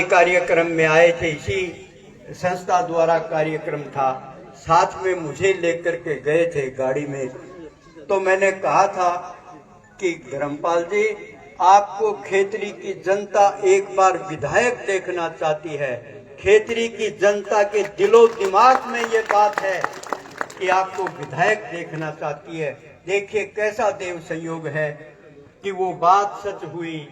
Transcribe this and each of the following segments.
कार्यक्रम में आए थे, इसी संस्था द्वारा कार्यक्रम था, साथ में मुझे लेकर के गए थे गाड़ी में। तो मैंने कहा था कि धर्मपाल जी, आपको खेतड़ी की जनता एक बार विधायक देखना चाहती है। खेतड़ी की जनता के दिलो दिमाग में ये बात है कि आपको विधायक देखना चाहती है। देखिए कैसा देव संयोग है कि वो बात सच हुई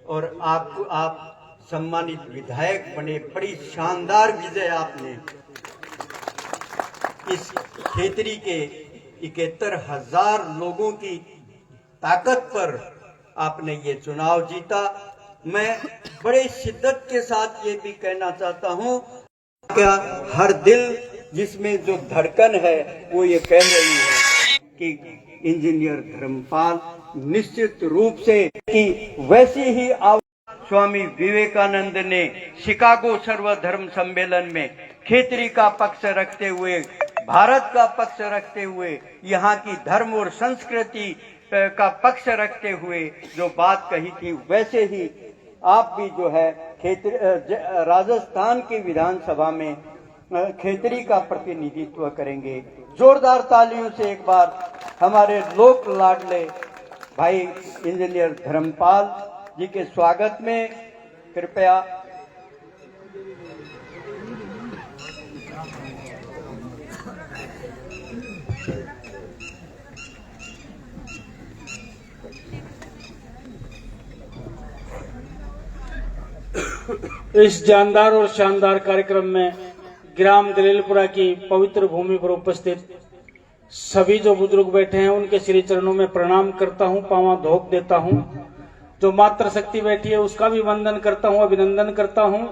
और आप सम्मानित विधायक बने। बड़ी शानदार विजय आपने इस खेतड़ी के 71,000 लोगों की ताकत पर आपने ये चुनाव जीता। मैं बड़े शिद्दत के साथ ये भी कहना चाहता हूँ, क्या हर दिल जिसमें जो धड़कन है वो ये कह रही है कि इंजीनियर धर्मपाल निश्चित रूप से कि वैसी ही स्वामी विवेकानंद ने शिकागो सर्वधर्म सम्मेलन में खेतड़ी का पक्ष रखते हुए, भारत का पक्ष रखते हुए, यहाँ की धर्म और संस्कृति का पक्ष रखते हुए जो बात कही थी, वैसे ही आप भी जो है राजस्थान की विधानसभा में खेतड़ी का प्रतिनिधित्व करेंगे। जोरदार तालियों से एक बार हमारे लोक लाडले भाई इंजीनियर धर्मपाल जी के स्वागत में कृपया। इस जानदार और शानदार कार्यक्रम में ग्राम दलेलपुरा की पवित्र भूमि पर उपस्थित सभी जो बुजुर्ग बैठे हैं उनके श्री चरणों में प्रणाम करता हूं, पांव धोक देता हूं। जो मातृ शक्ति बैठी है उसका भी वंदन करता हूं, अभिनंदन करता हूं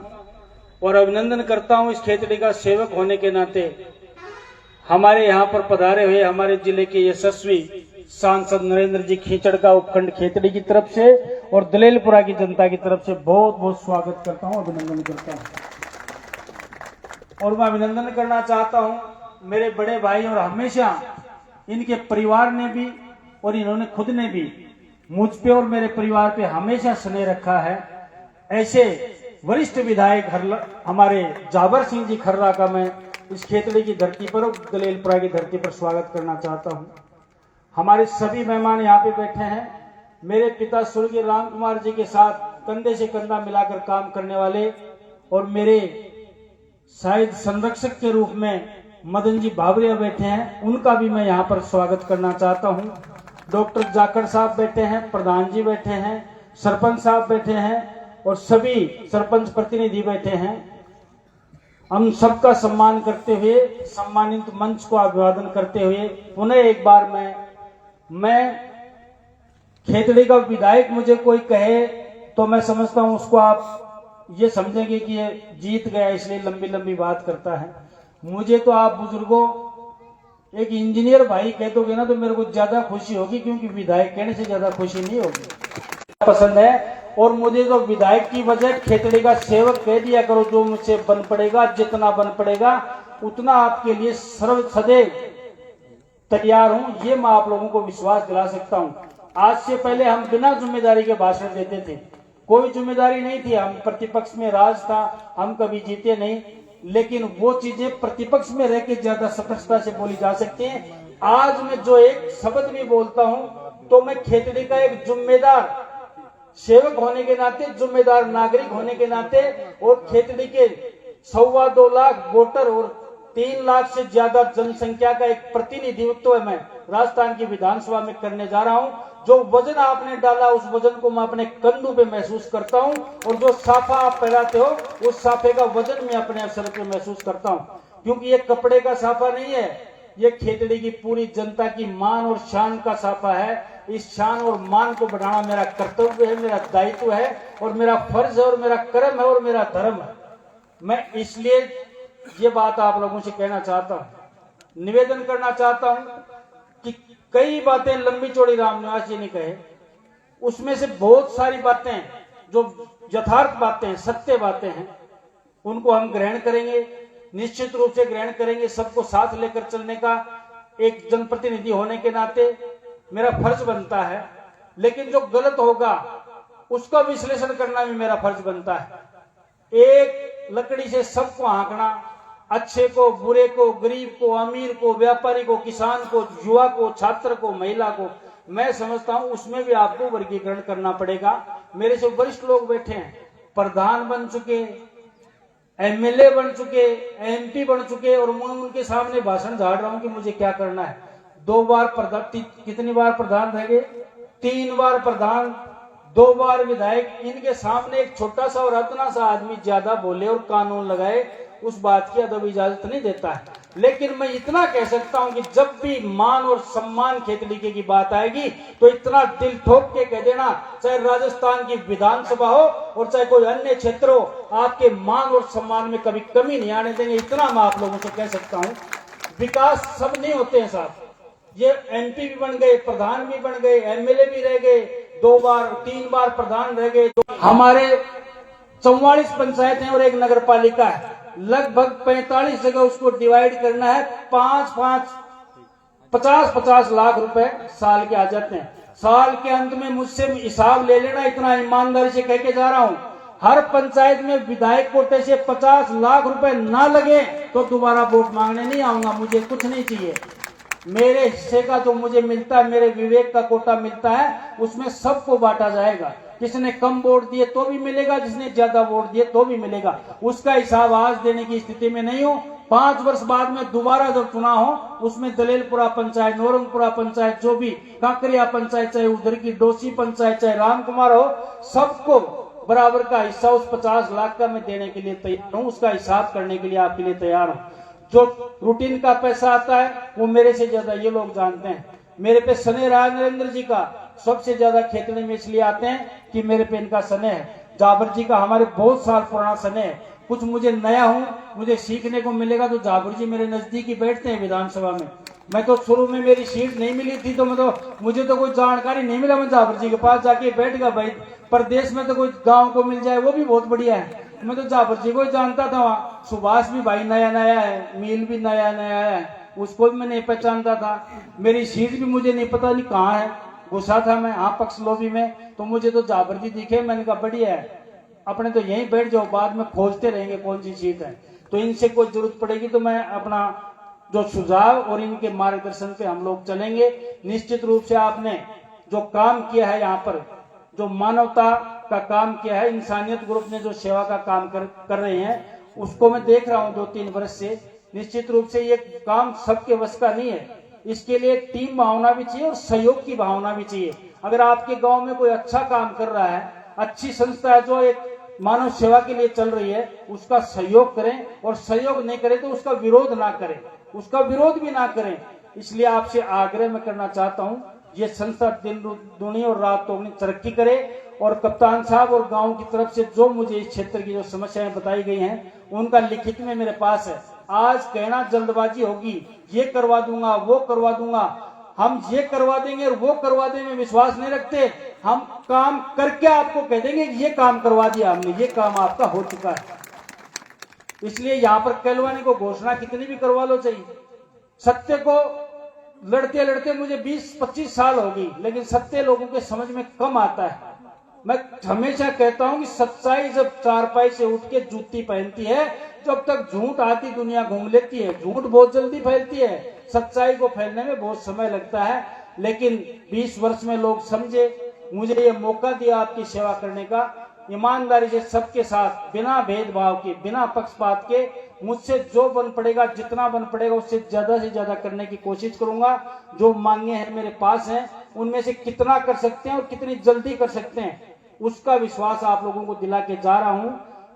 और अभिनंदन करता हूं इस खेतड़ी का सेवक होने के नाते हमारे यहाँ पर पधारे हुए हमारे जिले के यशस्वी सांसद नरेंद्र जी खींचड़ का उपखंड खेतड़ी की तरफ से और दलेलपुरा की जनता की तरफ से बहुत बहुत स्वागत करता हूं, अभिनंदन करता हूं। और मैं अभिनंदन करना चाहता हूं मेरे बड़े भाई, और हमेशा इनके परिवार ने भी और इन्होंने खुद ने भी मुझ पे और मेरे परिवार पे हमेशा स्नेह रखा है। ऐसे वरिष्ठ विधायक हमारे जाबर सिंह जी खर्रा का मैं इस खेतड़ी की धरती पर और दलेलपुरा की धरती पर स्वागत करना चाहता हूं। हमारे सभी मेहमान यहाँ पे बैठे हैं। मेरे पिता स्वर्गीय राम कुमार जी के साथ कंधे से कंधा मिलाकर काम करने वाले और मेरे शायद संरक्षक के रूप में मदन जी भावरिया बैठे हैं, उनका भी मैं यहाँ पर स्वागत करना चाहता हूँ। डॉक्टर जाखड़ साहब बैठे हैं, प्रधान जी बैठे हैं, सरपंच साहब बैठे हैं और सभी सरपंच प्रतिनिधि बैठे हैं। हम सबका सम्मान करते हुए, सम्मानित मंच को अभिवादन करते हुए पुनः एक बार मैं खेतड़ी का विधायक मुझे कोई कहे तो मैं समझता हूं उसको आप ये समझेंगे कि ये जीत गया इसलिए लंबी लंबी बात करता है। मुझे तो आप बुजुर्गों एक इंजीनियर भाई कह दोगे ना तो मेरे को ज्यादा खुशी होगी, क्योंकि विधायक कहने से ज्यादा खुशी नहीं होगी। पसंद है और मुझे तो विधायक की वजह खेतड़ी का सेवक कह दिया करो। जो मुझसे बन पड़ेगा, जितना बन पड़ेगा उतना आपके लिए सदैव तैयार हूं, ये मैं आप लोगों को विश्वास दिला सकता हूं। आज से पहले हम बिना जिम्मेदारी के भाषण देते थे, कोई जिम्मेदारी नहीं थी, हम प्रतिपक्ष में राज था, हम कभी जीते नहीं, लेकिन वो चीजें प्रतिपक्ष में रह के ज्यादा सतर्कता से बोली जा सकती हैं। आज मैं जो एक शब्द भी बोलता हूं तो मैं खेतड़ी का एक जिम्मेदार सेवक होने के नाते, जिम्मेदार नागरिक होने के नाते और खेतड़ी के 2.25 लाख वोटर और 3 लाख से ज्यादा जनसंख्या का एक प्रतिनिधित्व मैं राजस्थान की विधानसभा में करने जा रहा हूं। जो वजन आपने डाला उस वजन को मैं अपने कंधों पे महसूस करता हूं और जो साफा आप पहनाते हो उस साफे का वजन मैं अपने सर पे महसूस करता हूं, क्योंकि ये कपड़े का साफा नहीं है, ये खेतड़ी की पूरी जनता की मान और शान का साफा है। इस शान और मान को बढ़ाना मेरा कर्तव्य है, मेरा दायित्व है और मेरा फर्ज है और मेरा कर्म है और मेरा धर्म है। मैं इसलिए ये बात आप लोगों से कहना चाहता हूं, निवेदन करना चाहता हूं कि कई बातें लंबी चौड़ी रामनिवास जी ने कहे, उसमें से बहुत सारी बातें जो यथार्थ बातें हैं, सत्य बातें हैं, उनको हम ग्रहण करेंगे, निश्चित रूप से ग्रहण करेंगे। सबको साथ लेकर चलने का एक जनप्रतिनिधि होने के नाते मेरा फर्ज बनता है, लेकिन जो गलत होगा उसका विश्लेषण करना भी मेरा फर्ज बनता है। एक लकड़ी से सबको आंकना, अच्छे को, बुरे को, गरीब को, अमीर को, व्यापारी को, किसान को, युवा को, छात्र को, महिला को, मैं समझता हूं उसमें भी आपको वर्गीकरण करना पड़ेगा। मेरे से वरिष्ठ लोग बैठे हैं, प्रधान बन चुके, एमएलए बन चुके, एमपी बन चुके, और मैं उनके सामने भाषण झाड़ रहा हूं कि मुझे क्या करना है। 2 बार प्रधान, कितनी बार प्रधान रह गए, 3 बार प्रधान, 2 बार विधायक। इनके सामने एक छोटा सा और अतना सा आदमी ज्यादा बोले और कानून लगाए, उस बात की अदब इजाजत नहीं देता है। लेकिन मैं इतना कह सकता हूं कि जब भी मान और सम्मान खेतलीके की बात आएगी तो इतना दिल ठोक के कह देना, चाहे राजस्थान की विधानसभा हो और चाहे कोई अन्य क्षेत्र हो, आपके मान और सम्मान में कभी कमी नहीं आने देंगे। इतना मैं आप लोगों से कह सकता हूं। विकास सब नहीं होते हैं साहब, ये एमपी भी बन गए, प्रधान भी बन गए, एमएलए भी रह गए, 2 बार 3 बार प्रधान रह गए। हमारे 44 पंचायतें और एक नगर पालिका है, लगभग 45 जगह उसको डिवाइड करना है। 50-50 लाख रुपए साल के आ जाते हैं। साल के अंत में मुझसे हिसाब ले लेना, इतना ईमानदारी से कह के जा रहा हूं। हर पंचायत में विधायक कोटे से 50 लाख रुपए ना लगे तो दोबारा वोट मांगने नहीं आऊंगा। मुझे कुछ नहीं चाहिए, मेरे हिस्से का जो मुझे मिलता है, मेरे विवेक का कोटा मिलता है, उसमें सबको बांटा जाएगा। किसने कम वोट दिए तो भी मिलेगा, जिसने ज्यादा वोट दिए तो भी मिलेगा। उसका हिसाब आज देने की स्थिति में नहीं हूं। 5 वर्ष बाद में दोबारा जब चुनाव हो, उसमें दलेलपुरा पंचायत, नौरंगपुरा पंचायत, जो भी कांकरिया पंचायत, चाहे उधर की डोसी पंचायत, चाहे रामकुमार हो, सबको बराबर का हिस्सा उस 50 लाख का मैं देने के लिए तैयार हूं। उसका हिसाब करने के लिए आपके लिए तैयार हूं। जो रूटीन का पैसा आता है वो मेरे से ज्यादा ये लोग जानते हैं। मेरे पे स्नेह रहा नरेंद्र जी का, सबसे ज्यादा खेतने में इसलिए आते हैं कि मेरे पे इनका स्नेह है। जाबर जी का हमारे बहुत साल पुराना स्नेह है। कुछ मुझे नया हूं, मुझे सीखने को मिलेगा तो जाबर जी मेरे नजदीक ही बैठते हैं विधानसभा में। मैं तो शुरू में मेरी सीट नहीं मिली थी तो मुझे तो कोई जानकारी नहीं मिला, मैं जाबर जी के पास जाके बैठ गया। भाई प्रदेश में तो कोई गांव को मिल जाए वो भी बहुत बढ़िया है। मैं तो जाबर जी को जानता था। वहां सुभाष भी भाई नया नया है, मील भी नया नया है, उसको भी मैं नहीं पहचानता था। मेरी सीट भी मुझे नहीं पता नहीं कहाँ है, घुसा था मैं हाँ पक्ष लोबी में, तो मुझे तो जाबर जी दिखे। मैंने कहा बढ़िया है, अपने तो यहीं बैठ जाओ, बाद में खोजते रहेंगे कौन सी सीट है। तो इनसे कोई जरूरत पड़ेगी तो मैं अपना जो सुझाव और इनके मार्गदर्शन पे हम लोग चलेंगे। निश्चित रूप से आपने जो काम किया है यहाँ पर, जो मानवता का काम किया है, इंसानियत ग्रुप ने जो सेवा का काम कर रहे हैं, उसको मैं देख रहा हूँ 2-3 वर्ष से। निश्चित रूप से ये काम सबके वश का नहीं है, इसके लिए टीम भावना भी चाहिए और सहयोग की भावना भी चाहिए। अगर आपके गांव में कोई अच्छा काम कर रहा है, अच्छी संस्था है जो एक मानव सेवा के लिए चल रही है, उसका सहयोग करें, और सहयोग नहीं करें तो उसका विरोध ना करें, उसका विरोध भी ना करें। इसलिए आपसे आग्रह मैं करना चाहता हूं, ये संस्था दिन दुनी और रात दोगुनी तरक्की करे। और कप्तान साहब और गांव की तरफ से जो मुझे इस क्षेत्र की जो समस्याएं बताई गई हैं, उनका लिखित में मेरे पास है। आज कहना जल्दबाजी होगी, ये करवा दूंगा वो करवा दूंगा, हम ये करवा देंगे और वो करवा देंगे, विश्वास नहीं रखते। हम काम करके आपको कह देंगे कि ये काम करवा दिया हमने, ये काम आपका हो चुका है। इसलिए यहाँ पर कहलवानी को घोषणा कितनी भी करवा लो चाहिए। सत्य को लड़ते लड़ते मुझे 20-25 साल हो गई, लेकिन सत्य लोगों के समझ में कम आता है। मैं हमेशा कहता हूं कि सच्चाई जब चारपाई से उठ के जूती पहनती है, जब तक झूठ आती दुनिया घूम लेती है। झूठ बहुत जल्दी फैलती है, सच्चाई को फैलने में बहुत समय लगता है। लेकिन 20 वर्ष में लोग समझे, मुझे ये मौका दिया आपकी सेवा करने का, ईमानदारी से सबके साथ, बिना भेदभाव के, बिना पक्षपात के, मुझसे जो बन पड़ेगा, जितना बन पड़ेगा उससे ज्यादा करने की कोशिश करूंगा। जो मांगे हैं मेरे पास हैं, उनमें से कितना कर सकते हैं और कितनी जल्दी कर सकते हैं, उसका विश्वास आप लोगों को दिला के जा रहा हूं।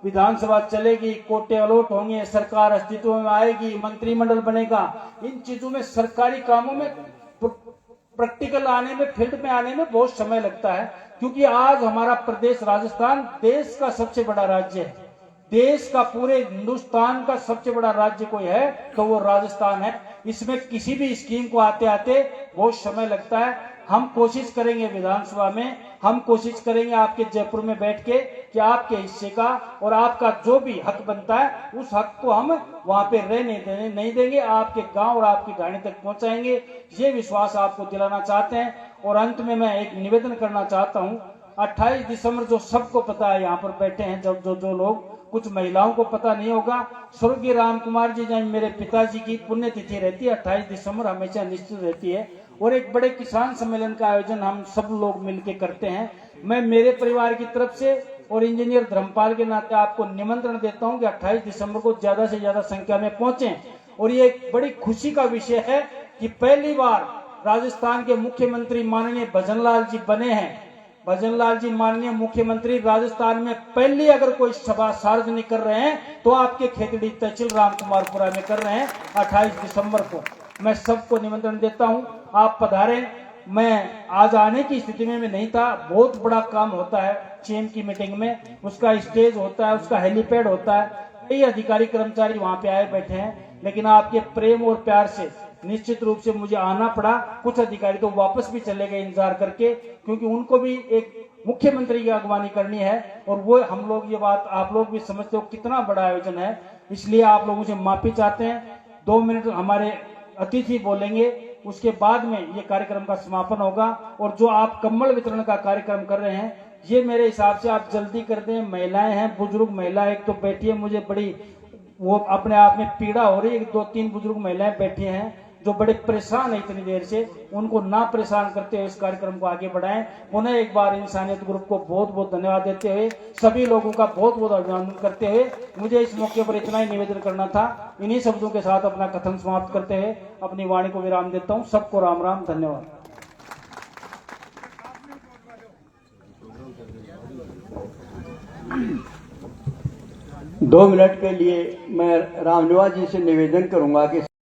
विधानसभा चलेगी, कोटे अलॉट होंगे, सरकार अस्तित्व में आएगी, मंत्रिमंडल बनेगा। इन चीजों में, सरकारी कामों में प्रैक्टिकल आने में, फील्ड में आने में बहुत समय लगता है, क्योंकि आज हमारा प्रदेश राजस्थान देश का सबसे बड़ा राज्य है। देश का, पूरे हिंदुस्तान का सबसे बड़ा राज्य कोई है तो वो राजस्थान है। इसमें किसी भी स्कीम को आते आते बहुत समय लगता है। हम कोशिश करेंगे विधानसभा में, हम कोशिश करेंगे आपके जयपुर में बैठ के कि आपके हिस्से का और आपका जो भी हक बनता है, उस हक को हम वहां पे रहने नहीं देंगे, आपके गांव और आपकी गाड़ी तक पहुंचाएंगे। ये विश्वास आपको दिलाना चाहते हैं। और अंत में मैं एक निवेदन करना चाहता हूं, 28 दिसंबर जो सबको पता है, यहाँ पर बैठे हैं जो लोग, कुछ महिलाओं को पता नहीं होगा। स्वर्गीय राम कुमार जी जब मेरे पिताजी की पुण्यतिथि रहती है 28 दिसंबर हमेशा निश्चित रहती है, और एक बड़े किसान सम्मेलन का आयोजन हम सब लोग मिलकर करते हैं। मैं मेरे परिवार की तरफ से और इंजीनियर धर्मपाल के नाते आपको निमंत्रण देता हूं कि 28 दिसंबर को ज्यादा से ज्यादा संख्या में पहुंचे। और ये एक बड़ी खुशी का विषय है कि पहली बार राजस्थान के मुख्यमंत्री माननीय भजनलाल जी बने हैं। भजनलाल जी माननीय मुख्यमंत्री राजस्थान में पहली अगर कोई सभा सार्वजनिक कर रहे हैं तो आपके खेतड़ी तहसील रामकुमारपुरा में कर रहे हैं 28 दिसंबर को। मैं सबको निमंत्रण देता हूं, आप पधारें। मैं आज आने की स्थिति में नहीं था, बहुत बड़ा काम होता है चेम की मीटिंग में, उसका स्टेज होता है, उसका हेलीपैड होता है, कई अधिकारी कर्मचारी वहां पे आए बैठे हैं, लेकिन आपके प्रेम और प्यार से निश्चित रूप से मुझे आना पड़ा। कुछ अधिकारी तो वापस भी चले गए इंतजार करके, क्योंकि उनको भी एक मुख्यमंत्री की अगवानी करनी है। और वो हम लोग ये बात आप लोग भी समझते हो कितना बड़ा आयोजन है, इसलिए आप लोगों से माफी चाहते हैं। 2 मिनट हमारे अतिथि बोलेंगे, उसके बाद में ये कार्यक्रम का समापन होगा। और जो आप कम्बल वितरण का कार्यक्रम कर रहे हैं, ये मेरे हिसाब से आप जल्दी कर दें। महिलाएं हैं, बुजुर्ग महिला एक तो बैठी है, मुझे बड़ी वो अपने आप में पीड़ा हो रही है। 2-3 बुजुर्ग महिलाएं बैठी हैं जो बड़े परेशान है इतनी देर से, उनको ना परेशान करते हुए इस कार्यक्रम को आगे बढ़ाएं। पुनः एक बार इंसानियत ग्रुप को बहुत बहुत धन्यवाद देते हुए, सभी लोगों का बहुत बहुत अभिनंदन करते हुए, मुझे इस मौके पर इतना ही निवेदन करना था। इन्हीं शब्दों के साथ अपना कथन समाप्त करते हुए अपनी वाणी को विराम देता हूँ। सबको राम राम, धन्यवाद। 2 मिनट के लिए मैं रामनिवास जी से निवेदन करूंगा कि